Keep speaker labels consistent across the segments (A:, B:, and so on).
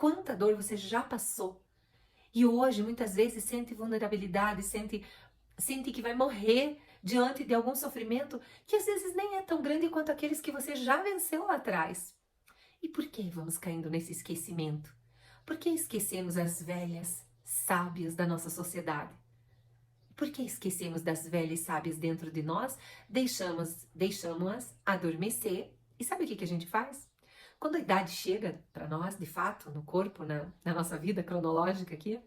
A: Quanta dor você já passou. E hoje, muitas vezes, sente vulnerabilidade, sente que vai morrer diante de algum sofrimento que às vezes nem é tão grande quanto aqueles que você já venceu lá atrás. E por que vamos caindo nesse esquecimento? Por que esquecemos as velhas sábias da nossa sociedade? Por que esquecemos das velhas sábias dentro de nós, deixamos-as adormecer? E sabe o que a gente faz? Quando a idade chega para nós, de fato, no corpo, na nossa vida cronológica aqui,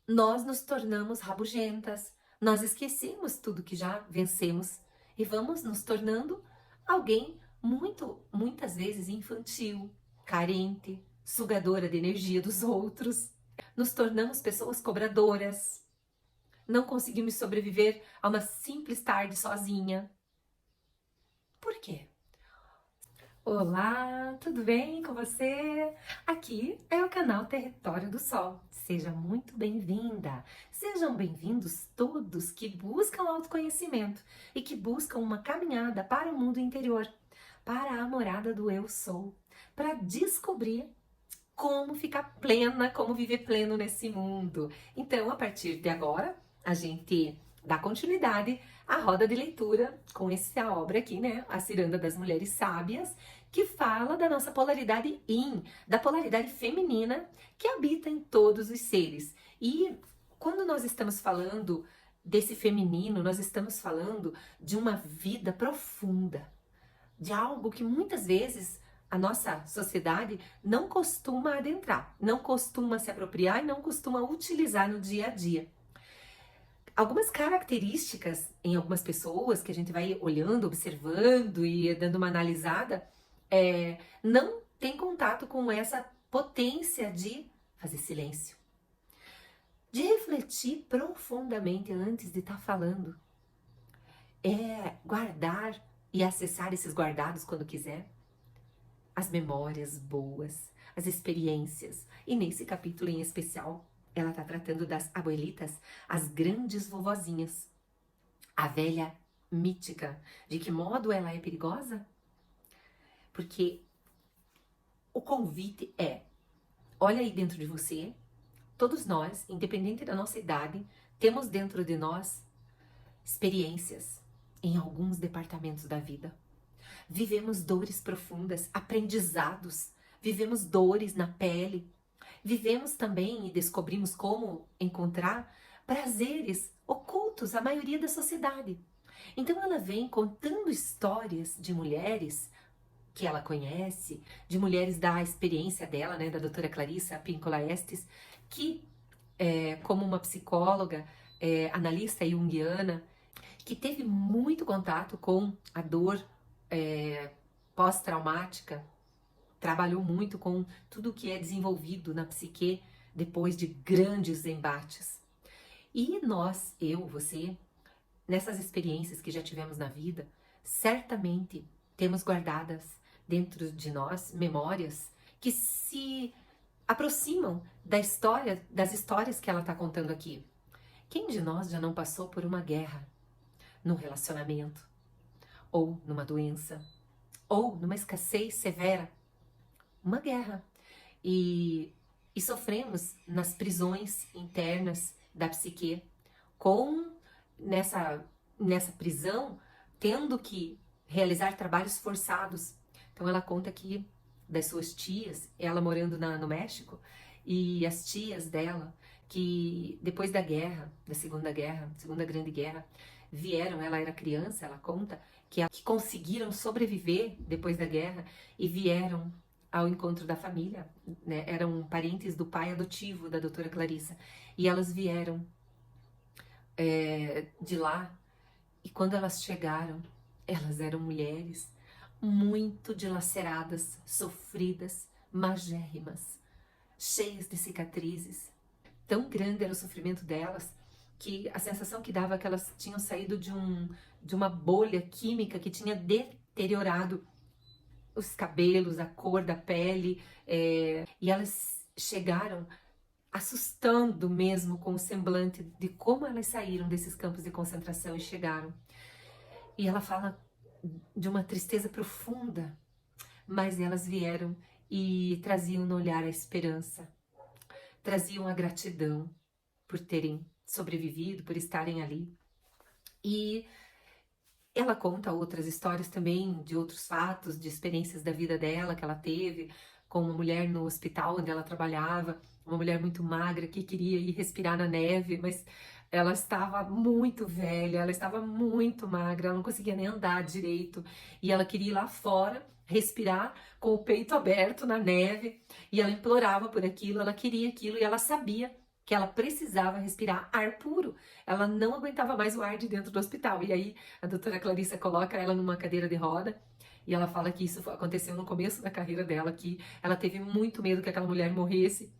A: nós nos tornamos rabugentas, nós esquecemos tudo que já vencemos e vamos nos tornando alguém muitas vezes infantil, carente, sugadora de energia dos outros. Nos tornamos pessoas cobradoras, não conseguimos sobreviver a uma simples tarde sozinha. Por quê? Olá, tudo bem com você? Aqui é o canal Território do Sol. Seja muito bem-vinda. Sejam bem-vindos todos que buscam autoconhecimento e que buscam uma caminhada para o mundo interior, para a morada do Eu Sou, para descobrir como ficar plena, como viver pleno nesse mundo. Então, a partir de agora, a gente dá continuidade à roda de leitura com essa obra aqui, né? A Ciranda das Mulheres Sábias, que fala da nossa polaridade yin, da polaridade feminina que habita em todos os seres. E quando nós estamos falando desse feminino, nós estamos falando de uma vida profunda, de algo que muitas vezes a nossa sociedade não costuma adentrar, não costuma se apropriar e não costuma utilizar no dia a dia. Algumas características em algumas pessoas que a gente vai olhando, observando e dando uma analisada, não tem contato com essa potência de fazer silêncio, de refletir profundamente antes de estar falando, guardar e acessar esses guardados quando quiser, as memórias boas, as experiências. E nesse capítulo em especial, ela está tratando das abuelitas, as grandes vovozinhas. A velha mítica. De que modo ela é perigosa? Porque o convite é, olha aí dentro de você, todos nós, independente da nossa idade, temos dentro de nós experiências em alguns departamentos da vida. Vivemos dores profundas, aprendizados, vivemos dores na pele, vivemos também e descobrimos como encontrar prazeres ocultos à maioria da sociedade. Então ela vem contando histórias de mulheres que ela conhece, de mulheres da experiência dela, né, da doutora Clarissa Pinkola Estes, que como uma psicóloga, analista junguiana, que teve muito contato com a dor pós-traumática, trabalhou muito com tudo que é desenvolvido na psique depois de grandes embates. E nós, eu, você, nessas experiências que já tivemos na vida, certamente temos guardadas dentro de nós memórias que se aproximam das histórias que ela está contando aqui. Quem de nós já não passou por uma guerra num relacionamento, ou numa doença, ou numa escassez severa? Uma guerra. E sofremos nas prisões internas da psique, nessa prisão, tendo que realizar trabalhos forçados. Então ela conta aqui das suas tias, ela morando no México, e as tias dela, que depois da guerra, da Segunda Grande Guerra, vieram, ela era criança, ela conta, que conseguiram sobreviver depois da guerra e vieram ao encontro da família, né? Eram parentes do pai adotivo da doutora Clarissa, e elas vieram de lá, e quando elas chegaram, elas eram mulheres muito dilaceradas, sofridas, magérrimas, cheias de cicatrizes. Tão grande era o sofrimento delas, que a sensação que dava é que elas tinham saído de uma bolha química que tinha deteriorado os cabelos, a cor da pele, e elas chegaram assustando mesmo com o semblante de como elas saíram desses campos de concentração e chegaram. E ela fala de uma tristeza profunda, mas elas vieram e traziam no olhar a esperança, traziam a gratidão por terem sobrevivido, por estarem ali. E ela conta outras histórias também, de outros fatos, de experiências da vida dela que ela teve, com uma mulher no hospital onde ela trabalhava, uma mulher muito magra que queria ir respirar na neve, mas ela estava muito velha, ela estava muito magra, ela não conseguia nem andar direito, e ela queria ir lá fora, respirar com o peito aberto na neve, e ela implorava por aquilo, ela queria aquilo, e ela sabia que ela precisava respirar ar puro. Ela não aguentava mais o ar de dentro do hospital. E aí a doutora Clarissa coloca ela numa cadeira de roda e ela fala que isso aconteceu no começo da carreira dela, que ela teve muito medo que aquela mulher morresse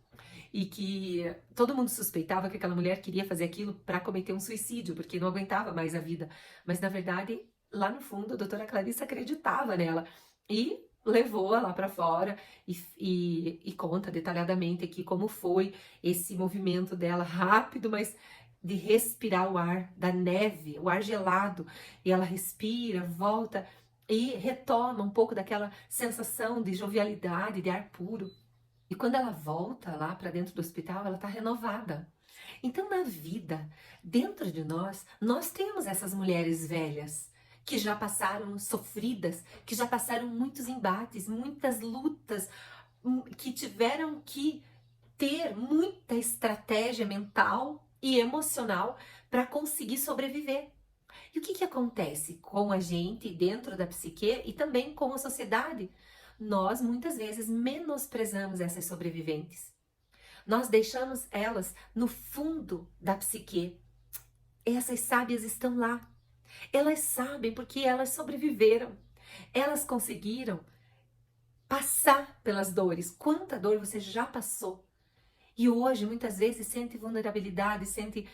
A: e que todo mundo suspeitava que aquela mulher queria fazer aquilo para cometer um suicídio, porque não aguentava mais a vida. Mas na verdade, lá no fundo, a doutora Clarissa acreditava nela e levou-a lá para fora e conta detalhadamente aqui como foi esse movimento dela rápido, mas de respirar o ar da neve, o ar gelado, e ela respira, volta e retoma um pouco daquela sensação de jovialidade, de ar puro. E quando ela volta lá para dentro do hospital, ela está renovada. Então, na vida, dentro de nós, nós temos essas mulheres velhas que já passaram sofridas, que já passaram muitos embates, muitas lutas, que tiveram que ter muita estratégia mental e emocional para conseguir sobreviver. E o que que acontece com a gente dentro da psique e também com a sociedade? Nós muitas vezes menosprezamos essas sobreviventes. Nós deixamos elas no fundo da psique. Essas sábias estão lá. Elas sabem porque elas sobreviveram. Elas conseguiram passar pelas dores. Quanta dor você já passou? E hoje, muitas vezes, sente vulnerabilidade, sente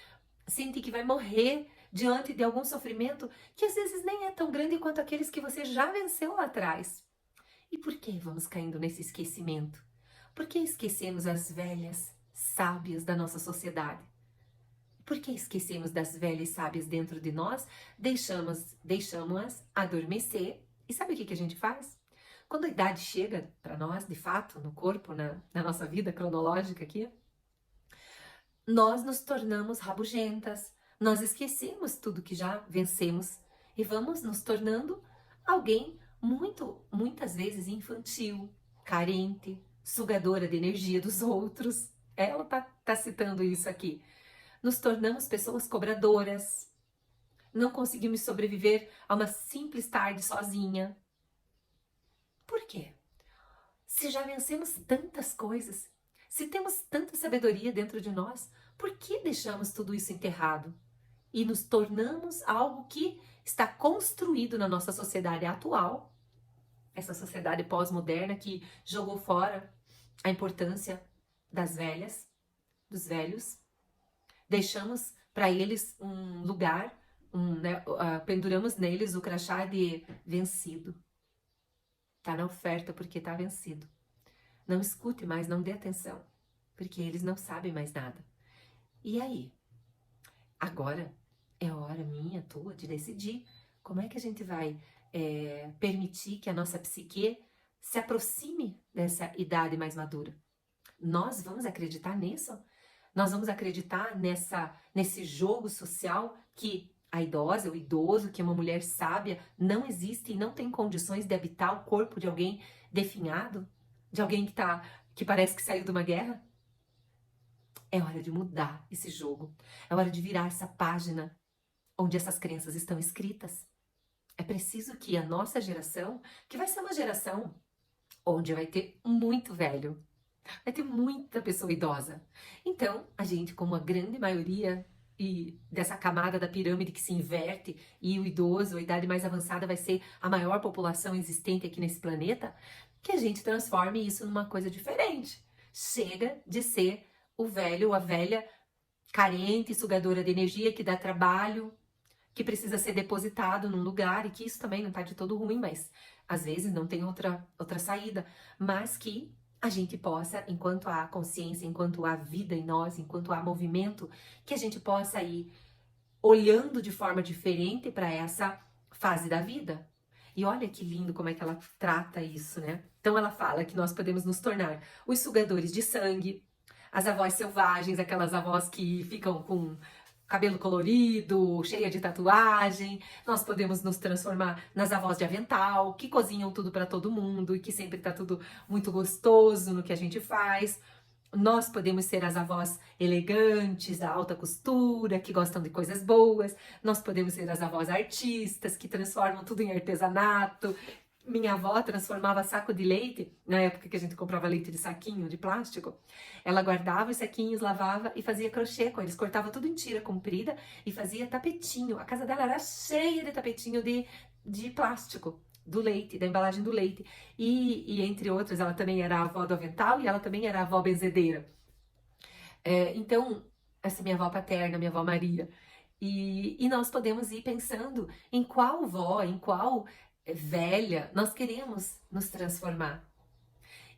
A: que vai morrer diante de algum sofrimento que às vezes nem é tão grande quanto aqueles que você já venceu lá atrás. E por que vamos caindo nesse esquecimento? Por que esquecemos as velhas sábias da nossa sociedade? Por que esquecemos das velhas sábias dentro de nós? Deixamos-as adormecer. E sabe o que a gente faz? Quando a idade chega para nós, de fato, no corpo, na nossa vida cronológica aqui, nós nos tornamos rabugentas, nós esquecemos tudo que já vencemos e vamos nos tornando alguém muitas vezes infantil, carente, sugadora de energia dos outros. Ela tá citando isso aqui. Nos tornamos pessoas cobradoras, não conseguimos sobreviver a uma simples tarde sozinha. Por quê? Se já vencemos tantas coisas, se temos tanta sabedoria dentro de nós, por que deixamos tudo isso enterrado? E nos tornamos algo que está construído na nossa sociedade atual, essa sociedade pós-moderna que jogou fora a importância das velhas, dos velhos. Deixamos para eles um lugar, penduramos neles o crachá de vencido. Está na oferta porque está vencido. Não escute mais, não dê atenção, porque eles não sabem mais nada. E aí? Agora é hora minha, tua, de decidir como é que a gente vai permitir que a nossa psique se aproxime dessa idade mais madura. Nós vamos acreditar nisso? Nós vamos acreditar nesse jogo social que a idosa, o idoso, que é uma mulher sábia, não existe e não tem condições de habitar o corpo de alguém definhado? De alguém que parece que saiu de uma guerra? É hora de mudar esse jogo. É hora de virar essa página onde essas crenças estão escritas. É preciso que a nossa geração, que vai ser uma geração onde vai ter muito velho, vai ter muita pessoa idosa. Então, a gente, como a grande maioria e dessa camada da pirâmide que se inverte e o idoso, a idade mais avançada, vai ser a maior população existente aqui nesse planeta, que a gente transforme isso numa coisa diferente. Chega de ser o velho ou a velha carente, sugadora de energia, que dá trabalho, que precisa ser depositado num lugar, e que isso também não tá de todo ruim, mas às vezes não tem outra saída, mas que a gente possa, enquanto há consciência, enquanto há vida em nós, enquanto há movimento, que a gente possa ir olhando de forma diferente para essa fase da vida. E olha que lindo como é que ela trata isso, né? Então ela fala que nós podemos nos tornar os sugadores de sangue, as avós selvagens, aquelas avós que ficam com cabelo colorido, cheia de tatuagem. Nós podemos nos transformar nas avós de avental, que cozinham tudo para todo mundo e que sempre tá tudo muito gostoso no que a gente faz. Nós podemos ser as avós elegantes, da alta costura, que gostam de coisas boas. Nós podemos ser as avós artistas, que transformam tudo em artesanato. Minha avó transformava saco de leite, na época que a gente comprava leite de saquinho, de plástico. Ela guardava os saquinhos, lavava e fazia crochê com eles. Cortava tudo em tira comprida e fazia tapetinho. A casa dela era cheia de tapetinho de plástico, do leite, da embalagem do leite. E entre outras, ela também era a avó do avental e ela também era a avó benzedeira. Então, essa é minha avó paterna, minha avó Maria. E nós podemos ir pensando em qual avó, em qual velha nós queremos nos transformar.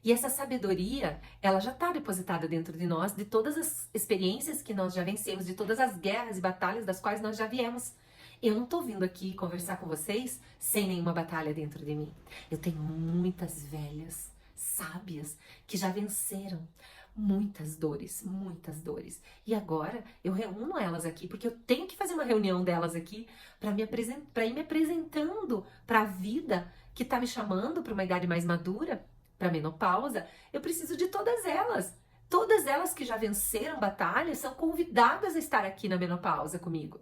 A: E essa sabedoria, ela já está depositada dentro de nós, de todas as experiências que nós já vencemos, de todas as guerras e batalhas das quais nós já viemos. Eu não estou vindo aqui conversar com vocês sem nenhuma batalha dentro de mim. Eu tenho muitas velhas, sábias, que já venceram muitas dores, muitas dores. E agora eu reúno elas aqui, porque eu tenho que fazer uma reunião delas aqui para ir me apresentando para a vida que está me chamando para uma idade mais madura, para menopausa. Eu preciso de todas elas. Todas elas que já venceram batalhas são convidadas a estar aqui na menopausa comigo.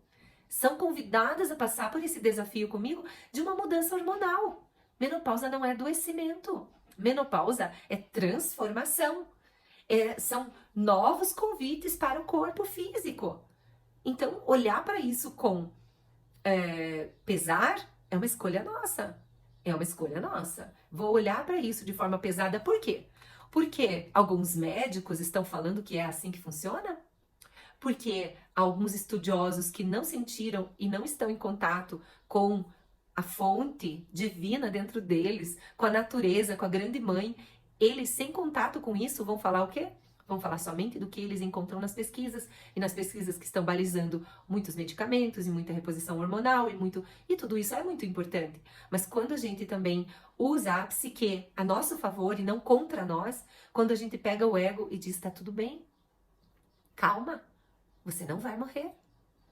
A: São convidadas a passar por esse desafio comigo de uma mudança hormonal. Menopausa não é adoecimento. Menopausa é transformação. São novos convites para o corpo físico. Então, olhar para isso com pesar é uma escolha nossa. É uma escolha nossa. Vou olhar para isso de forma pesada. Por quê? Porque alguns médicos estão falando que é assim que funciona? Porque alguns estudiosos que não sentiram e não estão em contato com a fonte divina dentro deles, com a natureza, com a grande mãe, eles sem contato com isso vão falar o quê? Vão falar somente do que eles encontram nas pesquisas, e nas pesquisas que estão balizando muitos medicamentos e muita reposição hormonal e tudo isso é muito importante. Mas quando a gente também usa a psique a nosso favor e não contra nós, quando a gente pega o ego e diz, tá tudo bem, calma, você não vai morrer.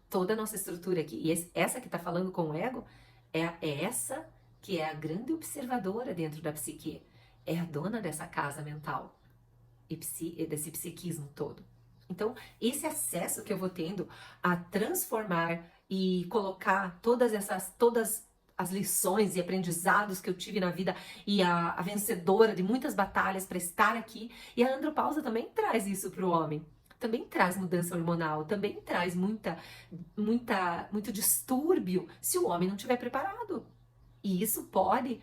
A: Toda a nossa estrutura aqui, e essa que tá falando com o ego, é essa que é a grande observadora dentro da psique. É a dona dessa casa mental e desse psiquismo todo. Então, esse acesso que eu vou tendo a transformar e colocar todas as lições e aprendizados que eu tive na vida e a vencedora de muitas batalhas para estar aqui. E a andropausa também traz isso para o homem. Também traz mudança hormonal, também traz muito distúrbio se o homem não estiver preparado. E isso pode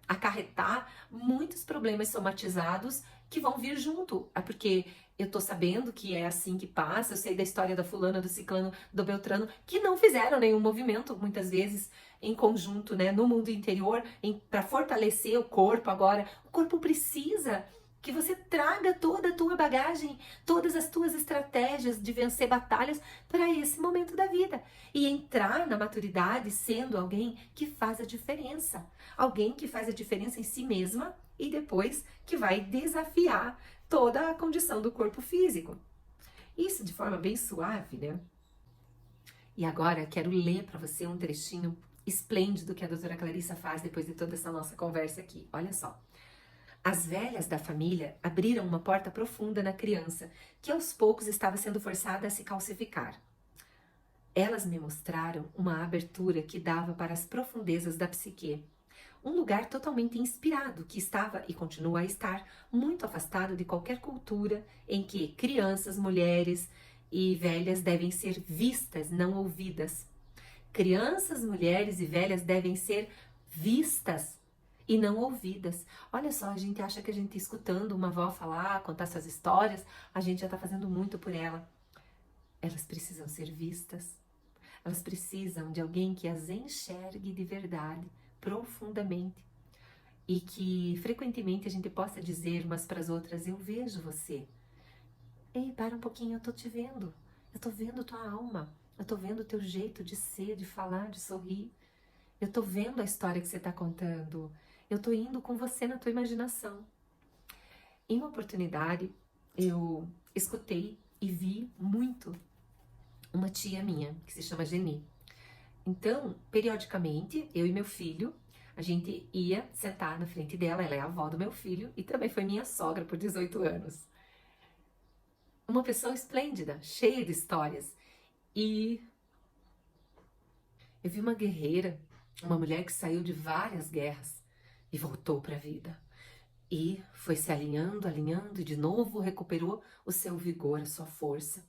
A: acarretar muitos problemas somatizados que vão vir junto. É porque eu tô sabendo que é assim que passa, eu sei da história da fulana, do ciclano, do beltrano, que não fizeram nenhum movimento, muitas vezes, em conjunto, né, no mundo interior, para fortalecer o corpo agora. O corpo precisa que você traga toda a tua bagagem, todas as tuas estratégias de vencer batalhas para esse momento da vida. E entrar na maturidade sendo alguém que faz a diferença. Alguém que faz a diferença em si mesma e depois que vai desafiar toda a condição do corpo físico. Isso de forma bem suave, né? E agora quero ler para você um trechinho esplêndido que a doutora Clarissa faz depois de toda essa nossa conversa aqui. Olha só. As velhas da família abriram uma porta profunda na criança, que aos poucos estava sendo forçada a se calcificar. Elas me mostraram uma abertura que dava para as profundezas da psique, um lugar totalmente inspirado que estava e continua a estar muito afastado de qualquer cultura em que crianças, mulheres e velhas devem ser vistas, não ouvidas. Crianças, mulheres e velhas devem ser vistas e não ouvidas. Olha só, a gente acha que a gente escutando uma avó falar, contar suas histórias, a gente já está fazendo muito por ela. Elas precisam ser vistas. Elas precisam de alguém que as enxergue de verdade, profundamente. E que frequentemente a gente possa dizer umas para as outras, eu vejo você. Ei, para um pouquinho, eu tô te vendo. Eu tô vendo tua alma. Eu tô vendo o teu jeito de ser, de falar, de sorrir. Eu tô vendo a história que você tá contando. eu tô indo com você na tua imaginação. Em uma oportunidade, eu escutei e vi muito uma tia minha, que se chama Geni. Então, periodicamente, eu e meu filho, a gente ia sentar na frente dela, ela é a avó do meu filho e também foi minha sogra por 18 anos. Uma pessoa esplêndida, cheia de histórias. E eu vi uma guerreira, uma mulher que saiu de várias guerras e voltou para a vida. E foi se alinhando, alinhando e de novo recuperou o seu vigor, a sua força.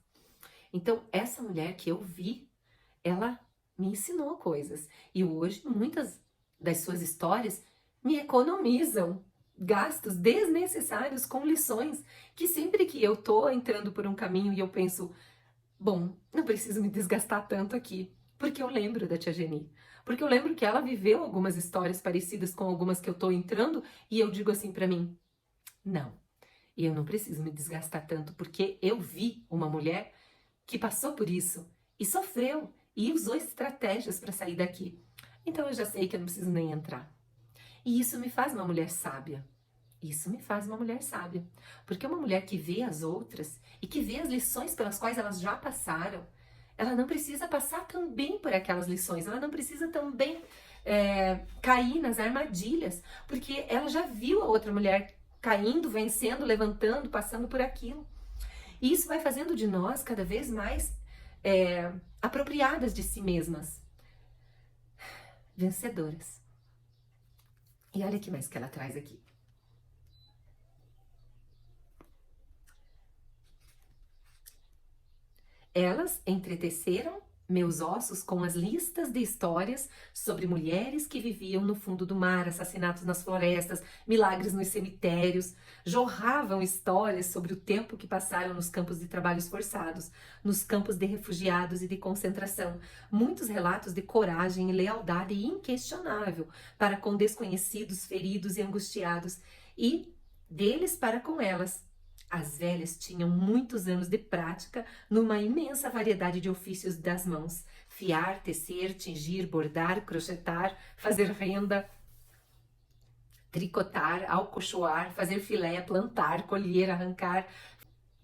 A: Então, essa mulher que eu vi, ela me ensinou coisas. E hoje, muitas das suas histórias me economizam gastos desnecessários com lições que sempre que eu tô entrando por um caminho e eu penso, bom, não preciso me desgastar tanto aqui, porque eu lembro da tia Geni. Porque eu lembro que ela viveu algumas histórias parecidas com algumas que eu tô entrando e eu digo assim pra mim, não, eu não preciso me desgastar tanto, porque eu vi uma mulher que passou por isso e sofreu e usou estratégias para sair daqui. Então eu já sei que eu não preciso nem entrar. E isso me faz uma mulher sábia. Isso me faz uma mulher sábia. Porque uma mulher que vê as outras e que vê as lições pelas quais elas já passaram, ela não precisa passar também por aquelas lições, ela não precisa também cair nas armadilhas, porque ela já viu a outra mulher caindo, vencendo, levantando, passando por aquilo. E isso vai fazendo de nós cada vez mais apropriadas de si mesmas, vencedoras. E olha que mais que ela traz aqui. Elas entreteceram meus ossos com as listas de histórias sobre mulheres que viviam no fundo do mar, assassinatos nas florestas, milagres nos cemitérios, jorravam histórias sobre o tempo que passaram nos campos de trabalhos forçados, nos campos de refugiados e de concentração, muitos relatos de coragem e lealdade inquestionável para com desconhecidos, feridos e angustiados, e deles para com elas. As velhas tinham muitos anos de prática numa imensa variedade de ofícios das mãos: fiar, tecer, tingir, bordar, crochetar, fazer renda, tricotar, alcochoar, fazer filé, plantar, colher, arrancar,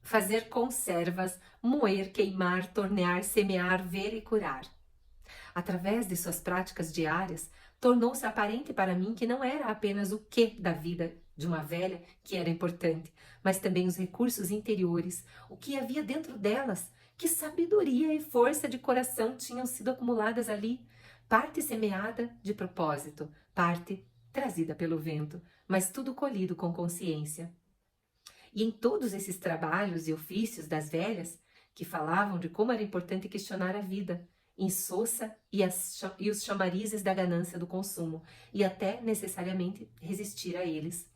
A: fazer conservas, moer, queimar, tornear, semear, ver e curar. Através de suas práticas diárias, tornou-se aparente para mim que não era apenas o que da vida de uma velha que era importante, mas também os recursos interiores, o que havia dentro delas, que sabedoria e força de coração tinham sido acumuladas ali, parte semeada de propósito, parte trazida pelo vento, mas tudo colhido com consciência. E em todos esses trabalhos e ofícios das velhas, que falavam de como era importante questionar a vida, insossa e os chamarizes da ganância do consumo, e até necessariamente resistir a eles.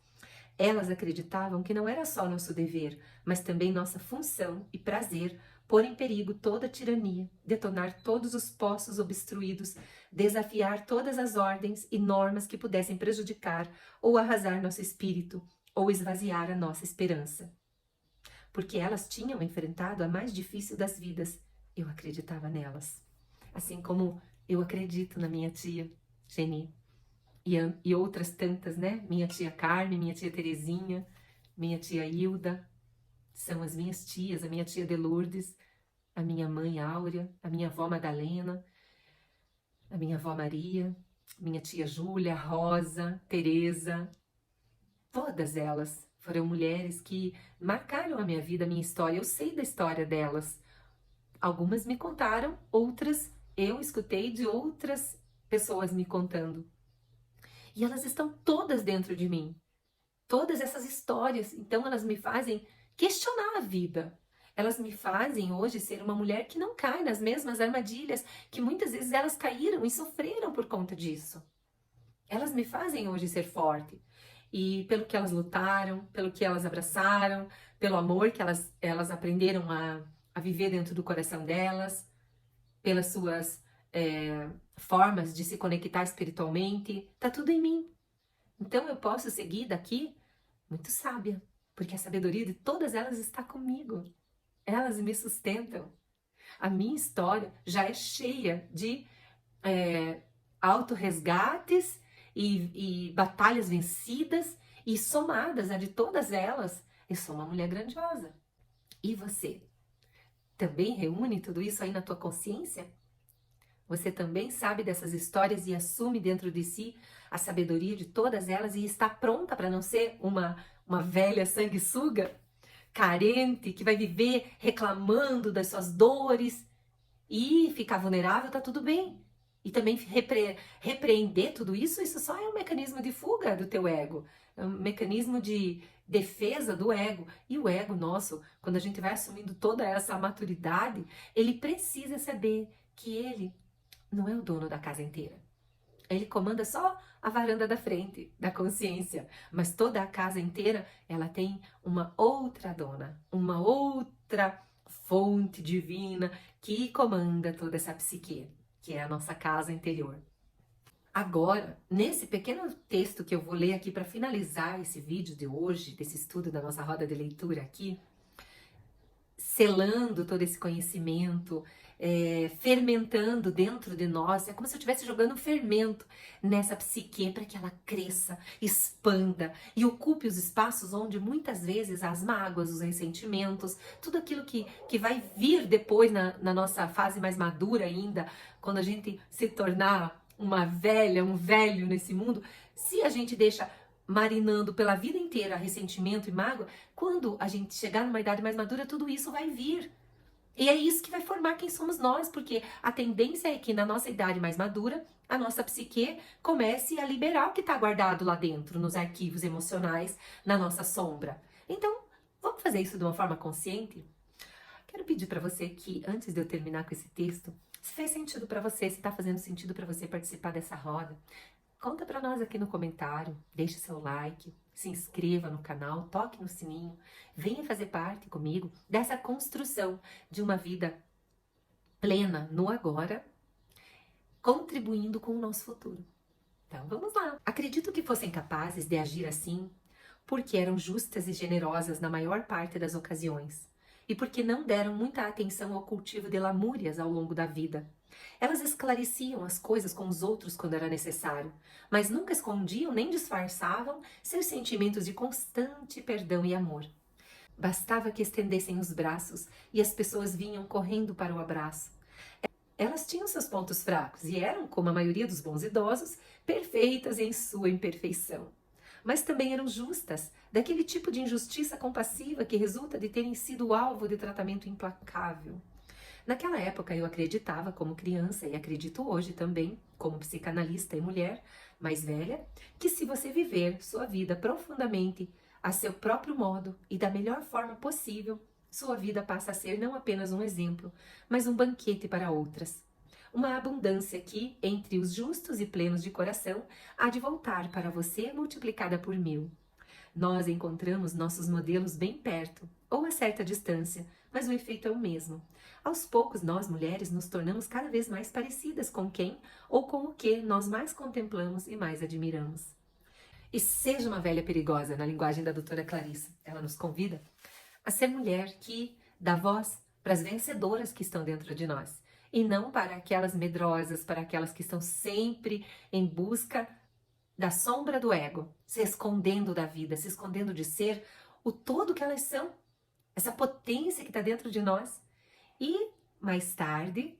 A: Elas acreditavam que não era só nosso dever, mas também nossa função e prazer pôr em perigo toda a tirania, detonar todos os poços obstruídos, desafiar todas as ordens e normas que pudessem prejudicar ou arrasar nosso espírito, ou esvaziar a nossa esperança. Porque elas tinham enfrentado a mais difícil das vidas, eu acreditava nelas. Assim como eu acredito na minha tia, Geni, e outras tantas, né? Minha tia Carmen, minha tia Terezinha, minha tia Hilda, são as minhas tias, a minha tia de Lourdes, a minha mãe Áurea, a minha avó Madalena, a minha avó Maria, minha tia Júlia, Rosa, Teresa, todas elas foram mulheres que marcaram a minha vida, a minha história. Eu sei da história delas. Algumas me contaram, outras eu escutei de outras pessoas me contando. E elas estão todas dentro de mim. Todas essas histórias, então elas me fazem questionar a vida. Elas me fazem hoje ser uma mulher que não cai nas mesmas armadilhas que muitas vezes elas caíram e sofreram por conta disso. Elas me fazem hoje ser forte. E pelo que elas lutaram, pelo que elas abraçaram, pelo amor que elas aprenderam a viver dentro do coração delas, pelas suas formas de se conectar espiritualmente, tá tudo em mim. Então eu posso seguir daqui muito sábia, porque a sabedoria de todas elas está comigo. Elas me sustentam. A minha história já é cheia de autorresgates e batalhas vencidas, e somadas a de todas elas, eu sou uma mulher grandiosa. E você? Também reúne tudo isso aí na tua consciência? Você também sabe dessas histórias e assume dentro de si a sabedoria de todas elas e está pronta para não ser uma velha sanguessuga, carente, que vai viver reclamando das suas dores e ficar vulnerável, tá tudo bem. E também repreender tudo isso, isso só é um mecanismo de fuga do teu ego, é um mecanismo de defesa do ego. E o ego nosso, quando a gente vai assumindo toda essa maturidade, ele precisa saber que ele não é o dono da casa inteira. Ele comanda só a varanda da frente, da consciência. Mas toda a casa inteira, ela tem uma outra dona, uma outra fonte divina que comanda toda essa psique, que é a nossa casa interior. Agora, nesse pequeno texto que eu vou ler aqui para finalizar esse vídeo de hoje, desse estudo da nossa roda de leitura aqui, selando todo esse conhecimento, fermentando dentro de nós. É como se eu estivesse jogando um fermento nessa psique para que ela cresça, expanda e ocupe os espaços onde muitas vezes as mágoas, os ressentimentos, tudo aquilo que vai vir depois na nossa fase mais madura ainda, quando a gente se tornar uma velha, um velho nesse mundo, se a gente deixa marinando pela vida inteira ressentimento e mágoa, quando a gente chegar numa idade mais madura, tudo isso vai vir. E é isso que vai formar quem somos nós, porque a tendência é que na nossa idade mais madura, a nossa psique comece a liberar o que está guardado lá dentro, nos arquivos emocionais, na nossa sombra. Então, vamos fazer isso de uma forma consciente? Quero pedir para você que, antes de eu terminar com esse texto, se fez sentido para você, se está fazendo sentido para você participar dessa roda, conta para nós aqui no comentário, deixe seu like, se inscreva no canal, toque no sininho, venha fazer parte comigo dessa construção de uma vida plena no agora, contribuindo com o nosso futuro. Então vamos lá. Acredito que fossem capazes de agir assim porque eram justas e generosas na maior parte das ocasiões e porque não deram muita atenção ao cultivo de lamúrias ao longo da vida. Elas esclareciam as coisas com os outros quando era necessário, mas nunca escondiam nem disfarçavam seus sentimentos de constante perdão e amor. Bastava que estendessem os braços e as pessoas vinham correndo para o abraço. Elas tinham seus pontos fracos e eram, como a maioria dos bons idosos, perfeitas em sua imperfeição. Mas também eram justas, daquele tipo de injustiça compassiva que resulta de terem sido alvo de tratamento implacável. Naquela época eu acreditava como criança e acredito hoje também, como psicanalista e mulher mais velha, que se você viver sua vida profundamente a seu próprio modo e da melhor forma possível, sua vida passa a ser não apenas um exemplo, mas um banquete para outras. Uma abundância que, entre os justos e plenos de coração, há de voltar para você multiplicada por 1000. Nós encontramos nossos modelos bem perto, ou a certa distância, mas o efeito é o mesmo. Aos poucos, nós mulheres nos tornamos cada vez mais parecidas com quem ou com o que nós mais contemplamos e mais admiramos. E seja uma velha perigosa, na linguagem da doutora Clarissa. Ela nos convida a ser mulher que dá voz para as vencedoras que estão dentro de nós. E não para aquelas medrosas, para aquelas que estão sempre em busca da sombra do ego, se escondendo da vida, se escondendo de ser o todo que elas são, essa potência que está dentro de nós. E mais tarde,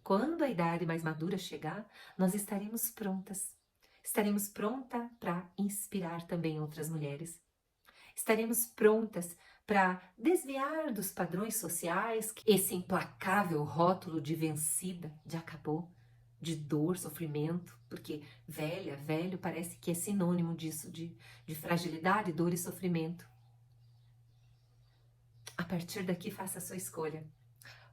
A: quando a idade mais madura chegar, nós estaremos prontas. Estaremos prontas para inspirar também outras mulheres. Estaremos prontas para desviar dos padrões sociais, esse implacável rótulo de vencida, de acabou, de dor, sofrimento, porque velha, velho parece que é sinônimo disso, de fragilidade, dor e sofrimento. A partir daqui, faça a sua escolha.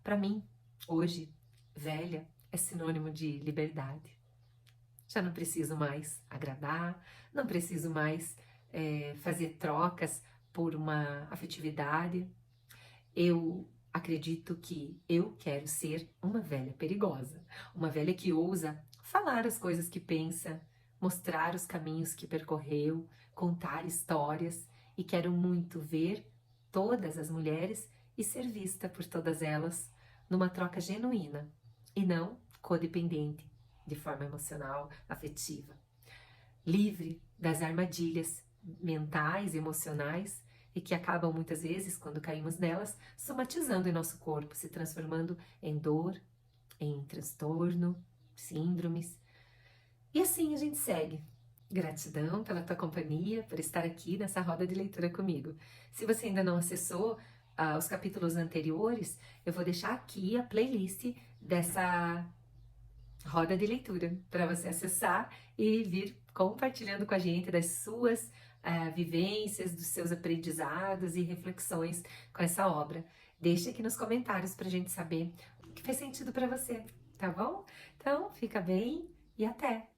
A: Para mim, hoje, velha é sinônimo de liberdade. Já não preciso mais agradar, não preciso mais fazer trocas por uma afetividade. Eu acredito que eu quero ser uma velha perigosa, uma velha que ousa falar as coisas que pensa, mostrar os caminhos que percorreu, contar histórias, e quero muito ver todas as mulheres e ser vista por todas elas numa troca genuína e não codependente, de forma emocional, afetiva. livre das armadilhas mentais, emocionais e que acabam muitas vezes, quando caímos nelas, somatizando em nosso corpo, se transformando em dor, em transtorno, síndromes. E assim a gente segue. Gratidão pela tua companhia, por estar aqui nessa roda de leitura comigo. Se você ainda não acessou os capítulos anteriores, eu vou deixar aqui a playlist dessa roda de leitura para você acessar e vir compartilhando com a gente das suas vivências, dos seus aprendizados e reflexões com essa obra. Deixe aqui nos comentários para a gente saber o que fez sentido para você, tá bom? Então, fica bem e até!